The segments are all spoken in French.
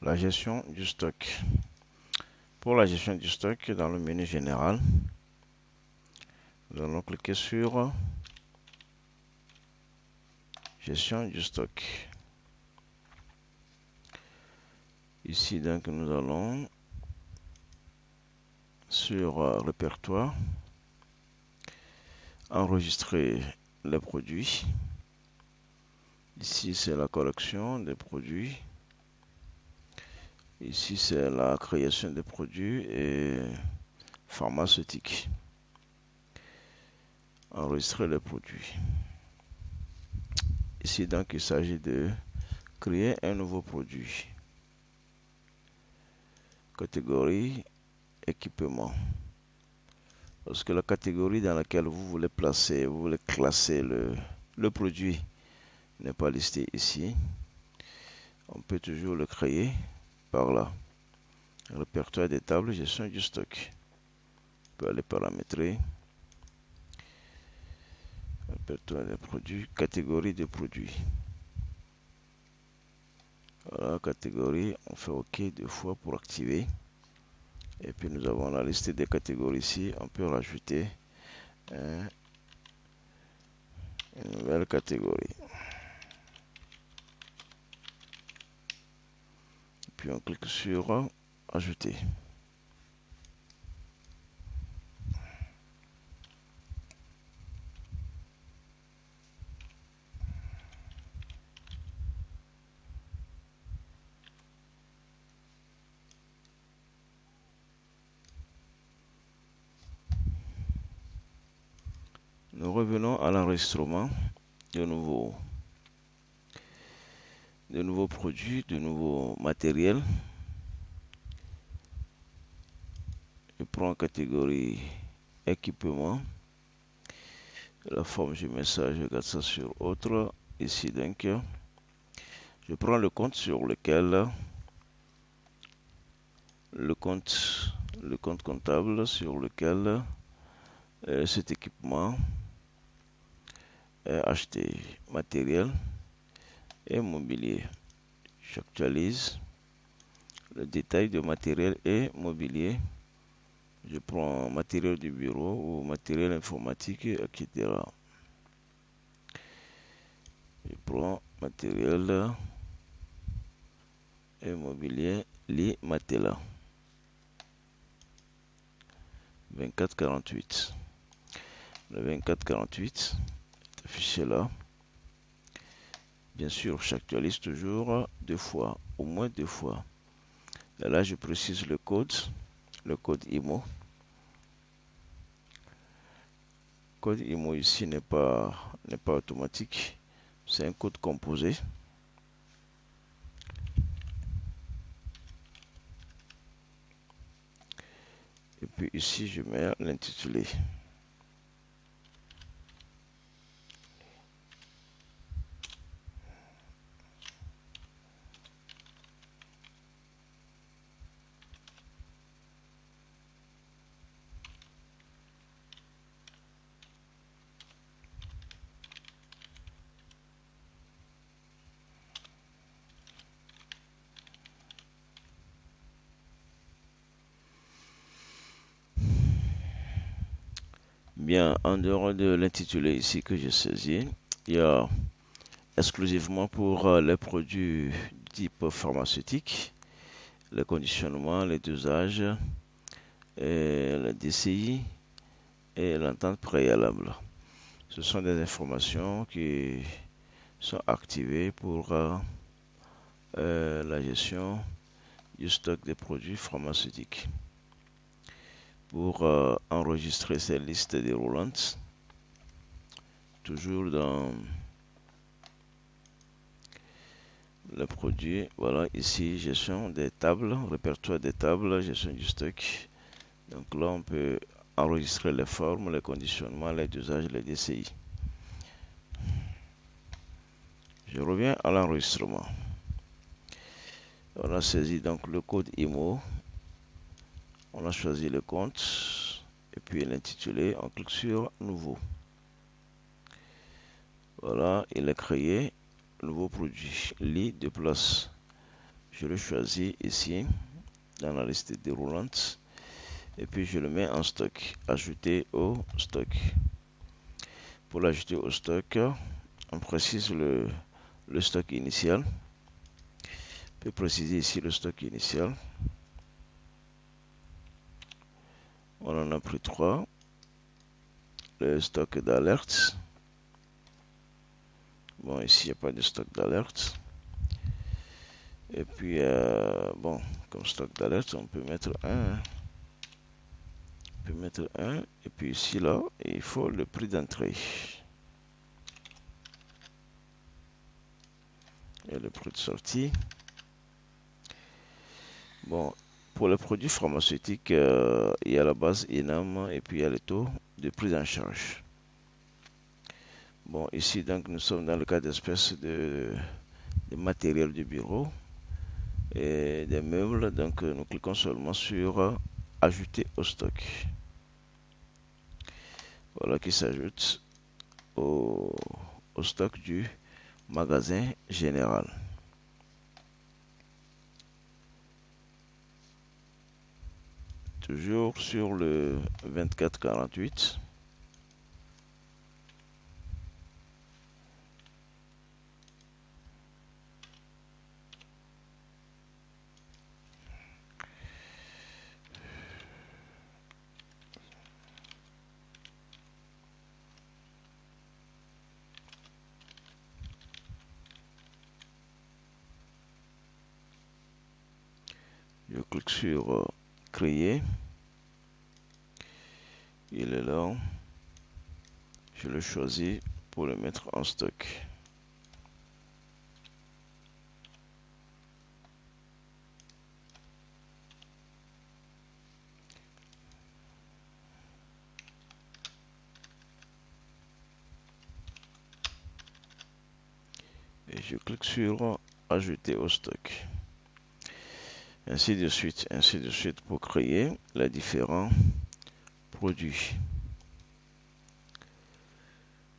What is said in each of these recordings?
La gestion du stock. Pour la gestion du stock, dans le menu général, nous allons cliquer sur gestion du stock. Ici, donc, nous allons sur répertoire, enregistrer les produits. Ici, c'est la collection des produits. Ici, c'est la création des produits et pharmaceutique. Enregistrer les produits. Ici, donc, il s'agit de créer un nouveau produit. Catégorie, équipement. Lorsque la catégorie dans laquelle vous voulez classer le produit n'est pas listée ici, on peut toujours le créer par là. Répertoire des tables, gestion du stock. On peut aller paramétrer. Répertoire des produits, catégorie de produits. Voilà, catégorie, on fait OK 2 fois pour activer. Et puis nous avons la liste des catégories ici. On peut rajouter une nouvelle catégorie. Puis on clique sur ajouter. Nous revenons à l'enregistrement de nouveaux produits, de nouveaux matériels. Je prends catégorie équipement. La forme, je mets ça, je garde ça sur autre. Ici, donc, je prends le compte sur lequel le compte comptable sur lequel cet équipement est acheté. Matériel et mobilier. J'actualise le détail de matériel et mobilier. Je prends matériel du bureau ou matériel informatique, etc. Je prends matériel et mobilier, lit, matelas. 2448. Le 2448 est affiché là. Bien sûr, j'actualise toujours 2 fois, au moins 2 fois. Et là, je précise le code IMO. Le code IMO ici n'est pas automatique, c'est un code composé. Et puis ici, je mets l'intitulé. Bien, en dehors de l'intitulé ici que j'ai saisi, il y a exclusivement pour les produits type pharmaceutique, les conditionnements, les dosages, et la DCI et l'entente préalable. Ce sont des informations qui sont activées pour la gestion du stock des produits pharmaceutiques. Pour enregistrer ces listes déroulantes, toujours dans le produit, voilà ici gestion des tables, répertoire des tables, gestion du stock. Donc là on peut enregistrer les formes, les conditionnements, les dosages, les DCI. Je reviens à l'enregistrement. On a saisi donc le code IMO. On a choisi le compte et puis l'intitulé. On clique sur nouveau. Voilà, il est créé. Nouveau produit. Lit de place. Je le choisis ici dans la liste déroulante et puis je le mets en stock. Ajouter au stock. Pour l'ajouter au stock, on précise le stock initial. On peut préciser ici le stock initial. On en a pris 3. Le stock d'alerte. Bon, ici, il n'y a pas de stock d'alerte. Et puis, bon, comme stock d'alerte, on peut mettre 1. On peut mettre 1. Et puis ici, là, il faut le prix d'entrée. Et le prix de sortie. Bon, pour les produits pharmaceutiques, il y a la base INAM et puis il y a le taux de prise en charge. Bon, ici, donc, nous sommes dans le cas d'espèce de matériel du bureau et des meubles. Donc, nous cliquons seulement sur ajouter au stock. Voilà qui s'ajoute au stock du magasin général. Toujours sur le 2448. Je clique sur créer. Il est là. Je le choisis pour le mettre en stock. Et je clique sur ajouter au stock. Ainsi de suite pour créer les différents produits.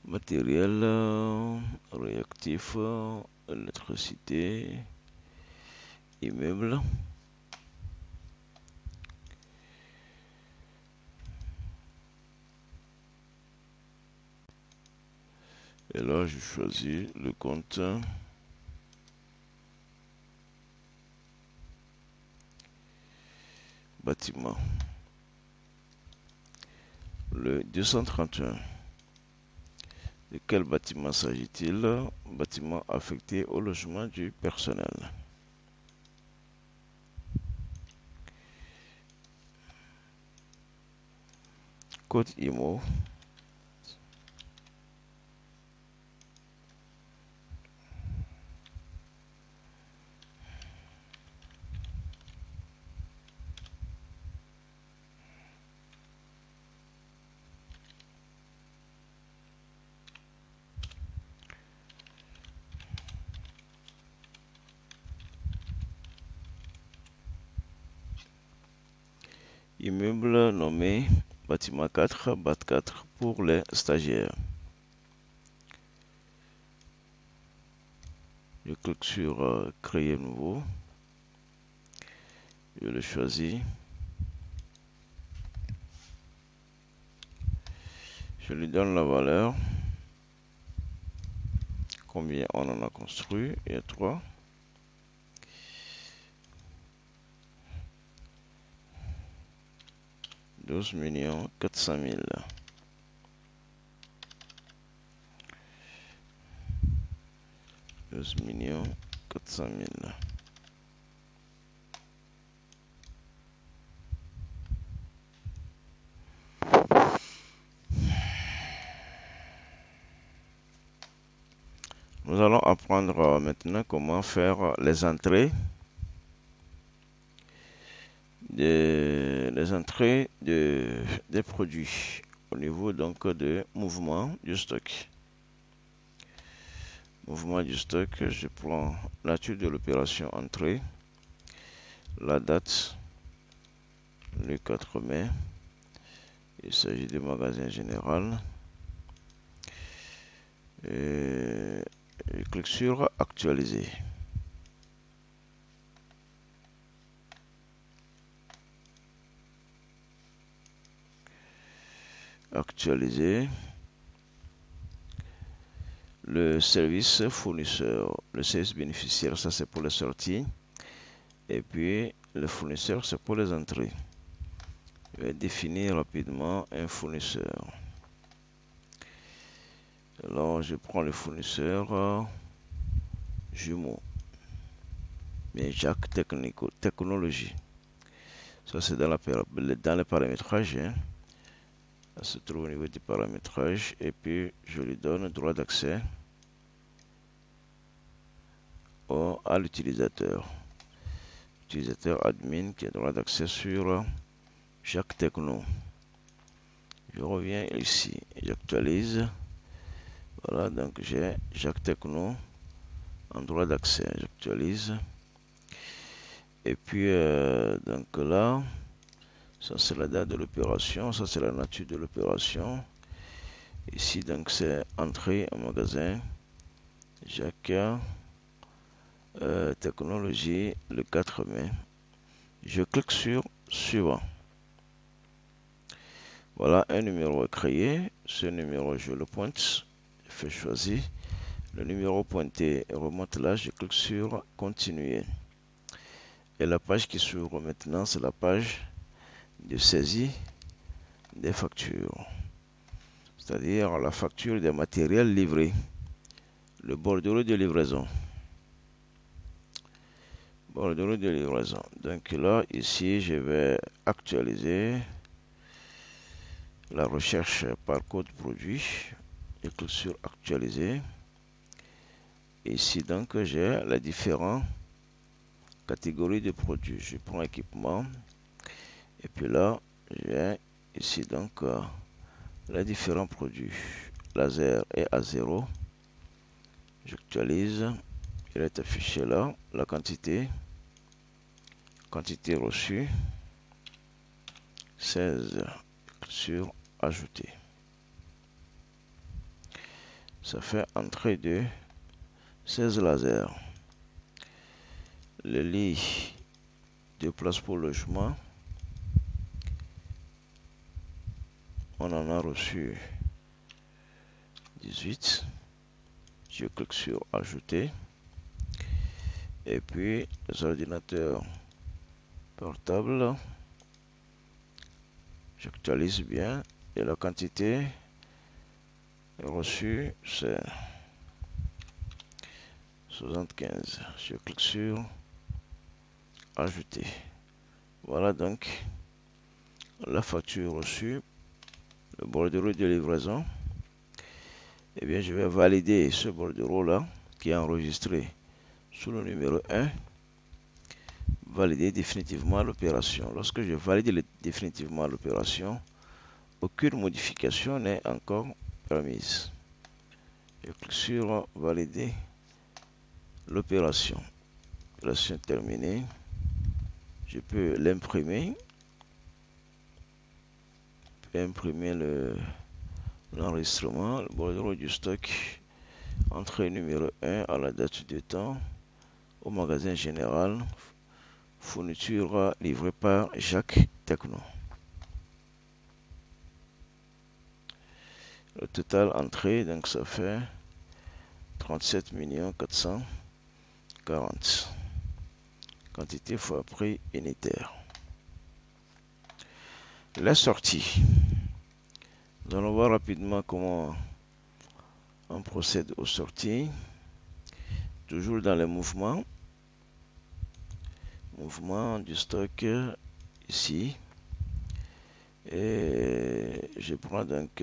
Matériel, réactif, électricité, immeuble. Et là, je choisis le compte bâtiment. Le 231. De quel bâtiment s'agit-il? Bâtiment affecté au logement du personnel. Code IMO. Immeuble nommé bâtiment 4, BAT 4 pour les stagiaires. Je clique sur créer nouveau. Je le choisis. Je lui donne la valeur. Combien on en a construit? Il y a 3. 12 400 000. 12 400 000. Nous allons apprendre maintenant comment faire les entrées des produits au niveau donc de mouvement du stock. Mouvement du stock, je prends la nature de l'opération entrée, la date, le 4 mai, il s'agit du magasin général. Et je clique sur actualiser. actualiser le service fournisseur, le service bénéficiaire, ça c'est pour les sorties, et puis le fournisseur c'est pour les entrées. Je vais définir rapidement un fournisseur. Alors je prends le fournisseur jumeau, bien Jacques Technologie. Ça c'est dans le paramétrage, hein. Ça se trouve au niveau du paramétrage, et puis je lui donne droit d'accès à l'utilisateur. Utilisateur admin qui a droit d'accès sur Jacques Techno. Je reviens ici, j'actualise. Voilà, donc j'ai Jacques Techno en droit d'accès. J'actualise. Et puis, donc là, ça c'est la date de l'opération, ça c'est la nature de l'opération. Ici, donc c'est entrée en magasin. Jacques Technologie le 4 mai. Je clique sur suivant. Voilà, un numéro est créé. Ce numéro, je le pointe. Je fais choisir. Le numéro pointé remonte là. Je clique sur continuer. Et la page qui s'ouvre maintenant, c'est la page de saisie des factures. C'est-à-dire la facture des matériels livrés. Le bordereau de livraison. Bordereau de livraison. Donc là, ici, je vais actualiser la recherche par code produit. Je clique sur actualiser. Ici, donc, j'ai les différentes catégories de produits. Je prends équipement. Et puis là, j'ai ici, donc, les différents produits. Laser est à 0. J'actualise. Il est affiché là. La quantité. Quantité reçue. 16 sur ajouter. Ça fait entrée de 16 lasers. Le lit de place pour logement. On en a reçu 18. Je clique sur ajouter. Et puis les ordinateurs portables. J'actualise bien. Et la quantité reçue, c'est 75. Je clique sur ajouter. Voilà donc la facture reçue, le bordereau de livraison. Et bien, je vais valider ce bordereau là qui est enregistré sous le numéro 1. Valider définitivement l'opération. Lorsque je valide définitivement l'opération, aucune modification n'est encore permise. Je clique sur valider l'opération. Opération terminée. Je peux l'imprimer. Je peux imprimer l'enregistrement, le bordereau du stock, entrée numéro 1 à la date de temps, au magasin général, fourniture livrée par Jacques Techno. Le total entrée, donc ça fait 37 440. Quantité fois prix unitaire. La sortie. Nous allons voir rapidement comment on procède aux sorties. Toujours dans les mouvements. Mouvement du stock ici. Et je prends donc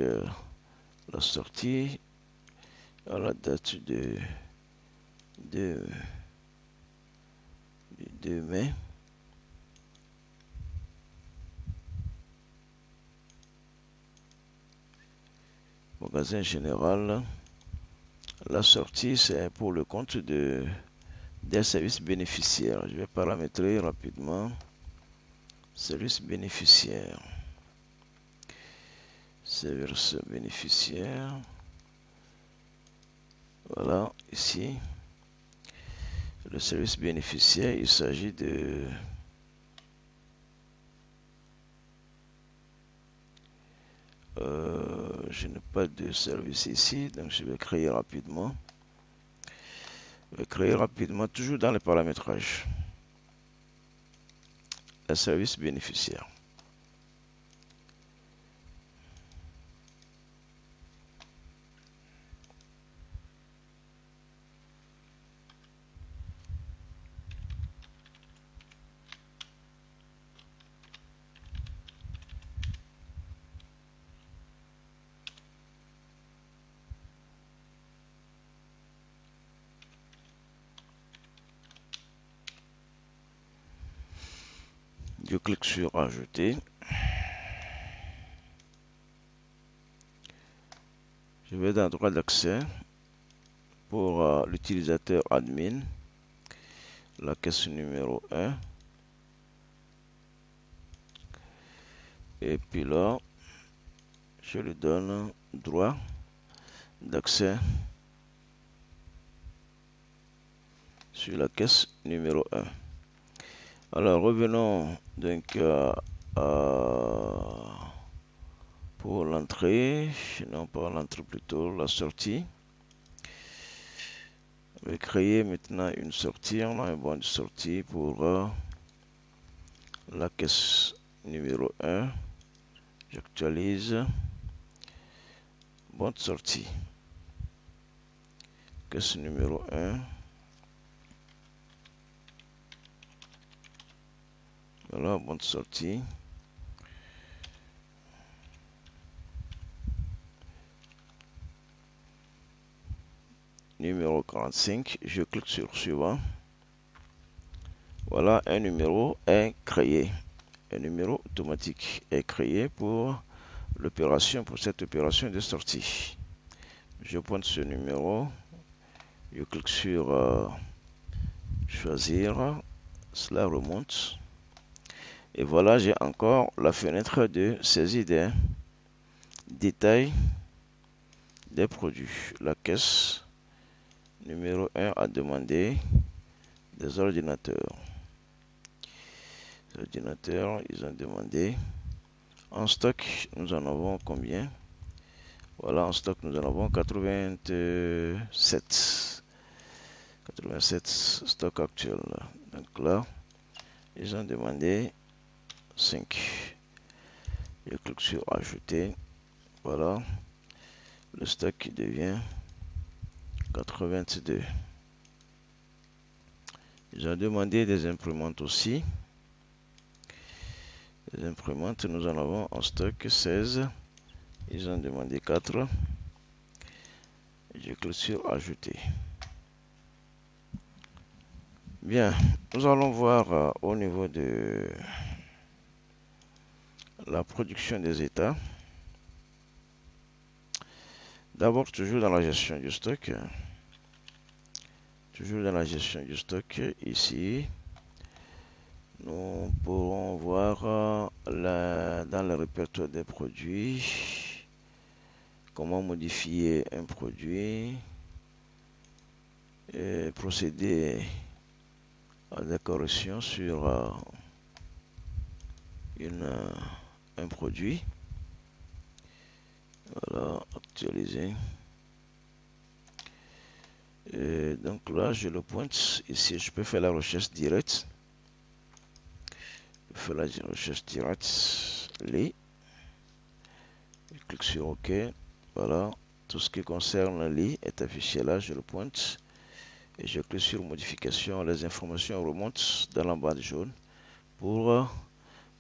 la sortie à la date de 2 mai. Magasin général. La sortie, c'est pour le compte des services bénéficiaires. Je vais paramétrer rapidement. Service bénéficiaire. Service bénéficiaire. Voilà, ici. Le service bénéficiaire, il s'agit de Je n'ai pas de service ici, donc je vais créer rapidement. Je vais créer rapidement, toujours dans les paramétrages. Le service bénéficiaire. Je clique sur ajouter. Je vais dans droit d'accès pour l'utilisateur admin, la caisse numéro 1. Et puis là, je lui donne droit d'accès sur la caisse numéro 1. Alors revenons donc pour l'entrée, non pas l'entrée plutôt, la sortie. Je vais créer maintenant une sortie, on a un bon de sortie pour la caisse numéro 1. J'actualise, bon de sortie, caisse numéro 1. Voilà, bon de sortie. Numéro 45, je clique sur suivant. Voilà, un numéro est créé. Un numéro automatique est créé pour l'opération, pour cette opération de sortie. Je pointe ce numéro, je clique sur choisir, cela remonte. Et voilà, j'ai encore la fenêtre de saisie des détails des produits. La caisse numéro 1 a demandé des ordinateurs. Les ordinateurs, ils ont demandé. En stock, nous en avons combien? Voilà, en stock, nous en avons 87. 87 stock actuel. Donc là, ils ont demandé 5. Je clique sur ajouter. Voilà, le stock qui devient 82. Ils ont demandé des imprimantes aussi. Les imprimantes, nous en avons en stock 16. Ils ont demandé 4. Je clique sur ajouter. Bien, nous allons voir au niveau de la production des états. D'abord, toujours dans la gestion du stock. Toujours dans la gestion du stock, ici, nous pourrons voir dans le répertoire des produits, comment modifier un produit, et procéder à des corrections sur un produit. Voilà, actualiser. Et donc là, je le pointe. Ici, je peux faire la recherche directe. Je fais la recherche directe. Je clique sur OK. Voilà. Tout ce qui concerne l'I est affiché là. Je le pointe. Et je clique sur modification. Les informations remontent dans la barre jaune pour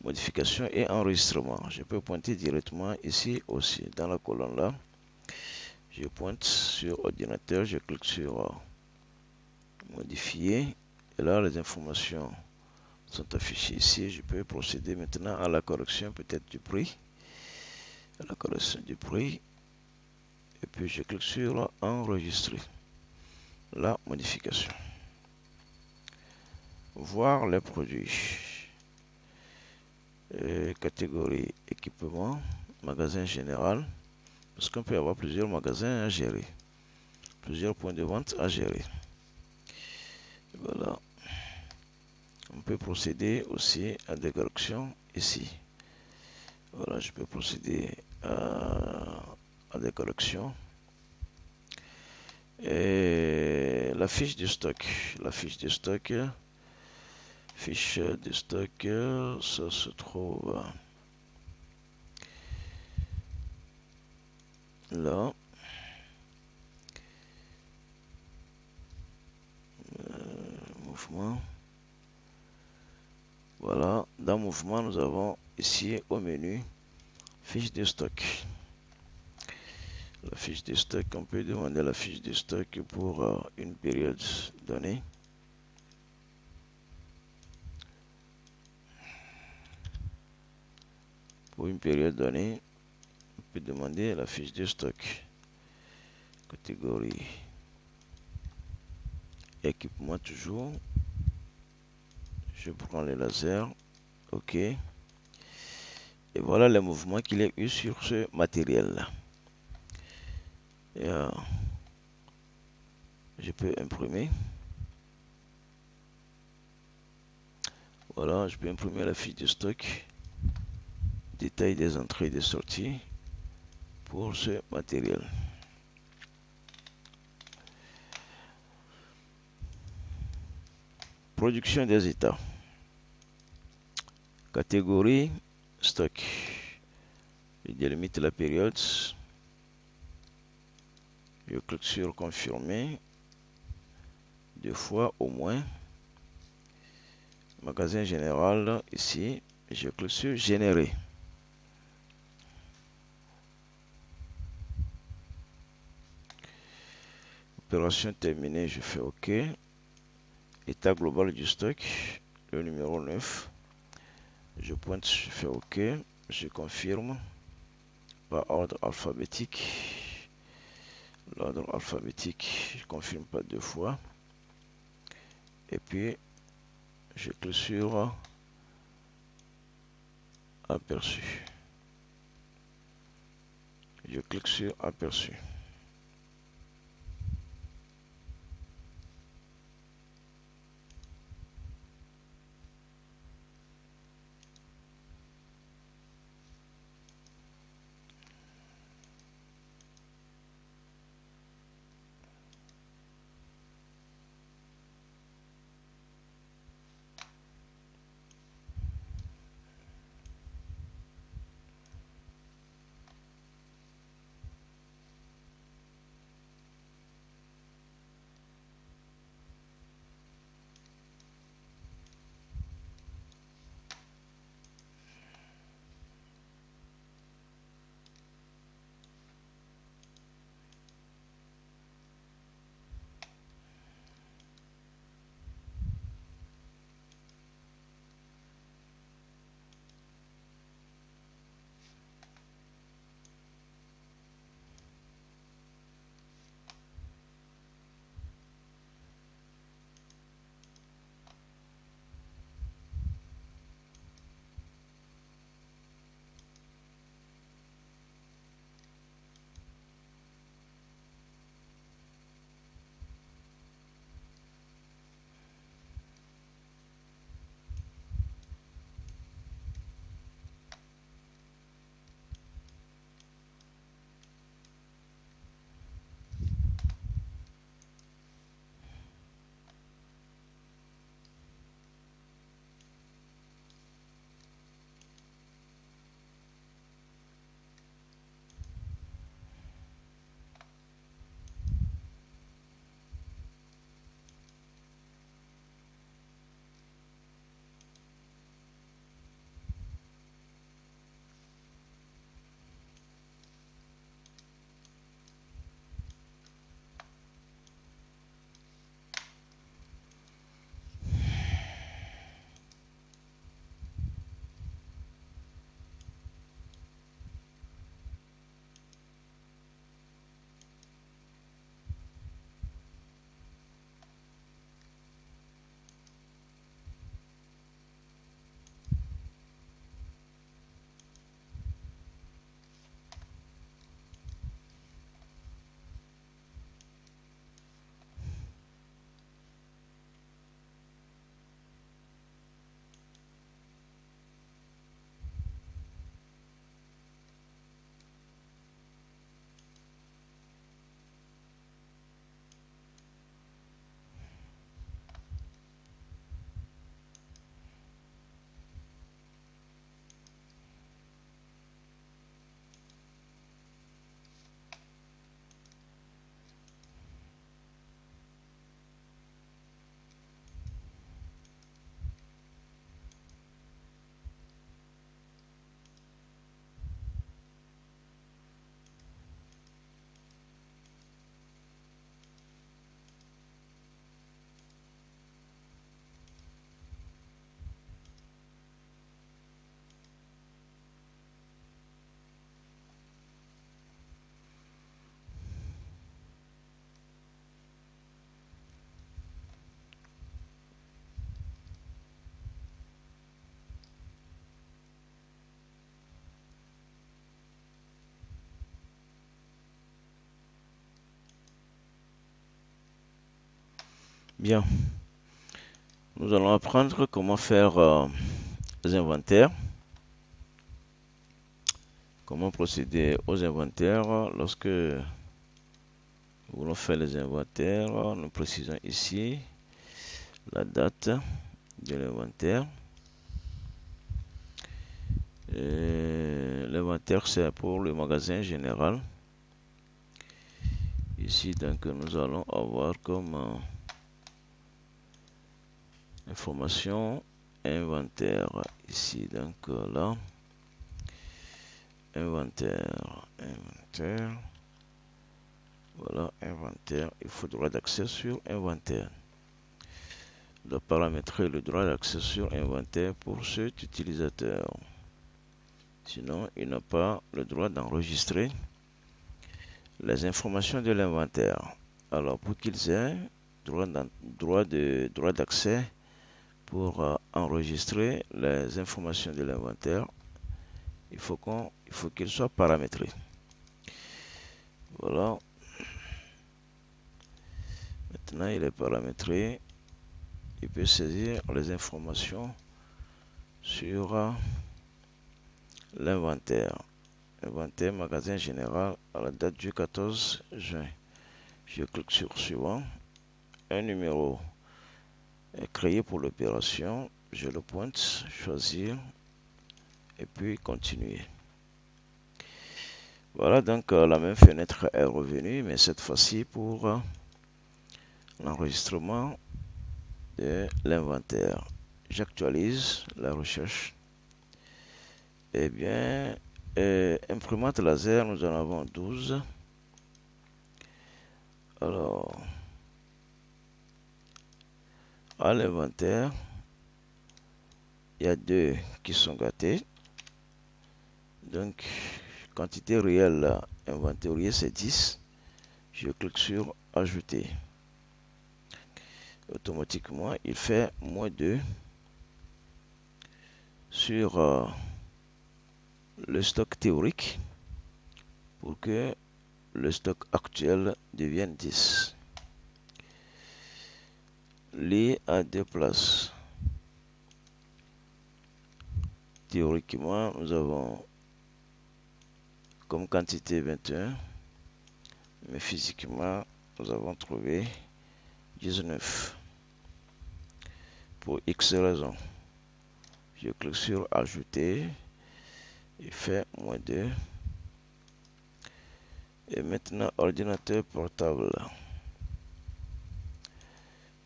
modification et enregistrement. Je peux pointer directement ici aussi dans la colonne là. Je pointe sur ordinateur. Je clique sur modifier. Et là, les informations sont affichées ici. Je peux procéder maintenant à la correction peut-être du prix. À la correction du prix. Et puis je clique sur enregistrer la modification. Voir les produits. Catégorie équipement, magasin général. Parce qu'on peut avoir plusieurs magasins à gérer. Plusieurs points de vente à gérer. Voilà. On peut procéder aussi à des corrections ici. Voilà, je peux procéder à des corrections. Et la fiche de stock, fiche de stock, ça se trouve là. Mouvement. Voilà, dans mouvement, nous avons ici au menu fiche de stock. La fiche de stock, on peut demander la fiche de stock pour une période donnée. Pour une période donnée, on peut demander la fiche de stock. Catégorie équipement toujours. Je prends le laser. OK. Et voilà les mouvements qu'il y a eu sur ce matériel. Et, je peux imprimer. Voilà, je peux imprimer la fiche de stock. Détail des entrées et des sorties pour ce matériel. Production des états. Catégorie stock. Je délimite la période. Je clique sur confirmer. 2 fois au moins. Magasin général ici. Je clique sur générer. Opération terminée, je fais OK. État global du stock, le numéro 9. Je pointe, je fais OK. Je confirme par ordre alphabétique. L'ordre alphabétique, je confirme pas 2 fois. Et puis, je clique sur aperçu. Je clique sur aperçu. Bien, nous allons apprendre comment faire les inventaires, comment procéder aux inventaires lorsque nous voulons faire les inventaires. Nous précisons ici la date de l'inventaire. L'inventaire, c'est pour le magasin général. Ici, donc, nous allons avoir comme information inventaire. Ici, donc, là, inventaire. Voilà, inventaire. Il faut droit d'accès sur inventaire. On doit paramétrer le droit d'accès sur inventaire pour cet utilisateur. Sinon, il n'a pas le droit d'enregistrer les informations de l'inventaire. Alors, pour qu'ils aient droit d'accès pour enregistrer les informations de l'inventaire, il faut qu'il soit paramétré. Voilà. Maintenant, il est paramétré. Il peut saisir les informations sur l'inventaire. Inventaire magasin général à la date du 14 juin. Je clique sur suivant. Un numéro est créé pour l'opération. Je le pointe, choisir et puis continuer. Voilà, donc la même fenêtre est revenue, mais cette fois-ci pour l'enregistrement de l'inventaire. J'actualise la recherche. Eh bien, imprimante laser, nous en avons 12. Alors, à l'inventaire, il y a 2 qui sont gâtés. Donc, quantité réelle inventariée, c'est 10. Je clique sur ajouter. Automatiquement, il fait -2 sur le stock théorique pour que le stock actuel devienne 10. Lit à 2 places. Théoriquement, nous avons comme quantité 21, mais physiquement, nous avons trouvé 19. Pour X raisons. Je clique sur ajouter. Il fait -2. Et maintenant, ordinateur portable.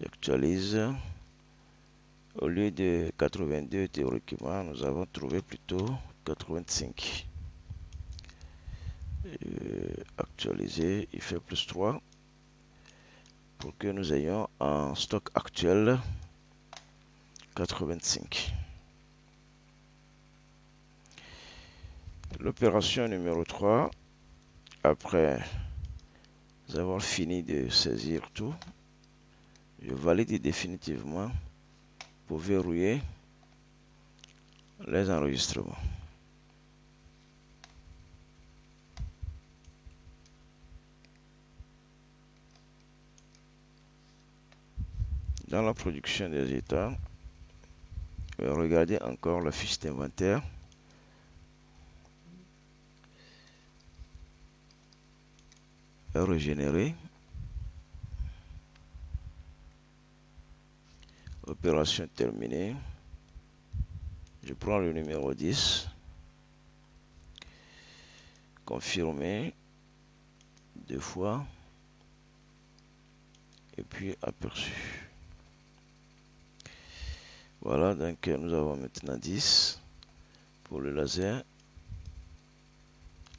J'actualise. Au lieu de 82 théoriquement, nous avons trouvé plutôt 85. Actualiser, il fait +3 pour que nous ayons en stock actuel 85. L'opération numéro 3, après avoir fini de saisir tout, je valide définitivement pour verrouiller les enregistrements. Dans la production des états, regardez encore la fiche d'inventaire. Régénérer. Opération terminée. Je prends le numéro 10. Confirmer 2 fois. Et puis aperçu. Voilà, donc nous avons maintenant 10 pour le laser,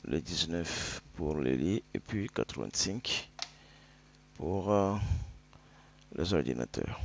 le 19 pour les lits et puis 85 pour les ordinateurs.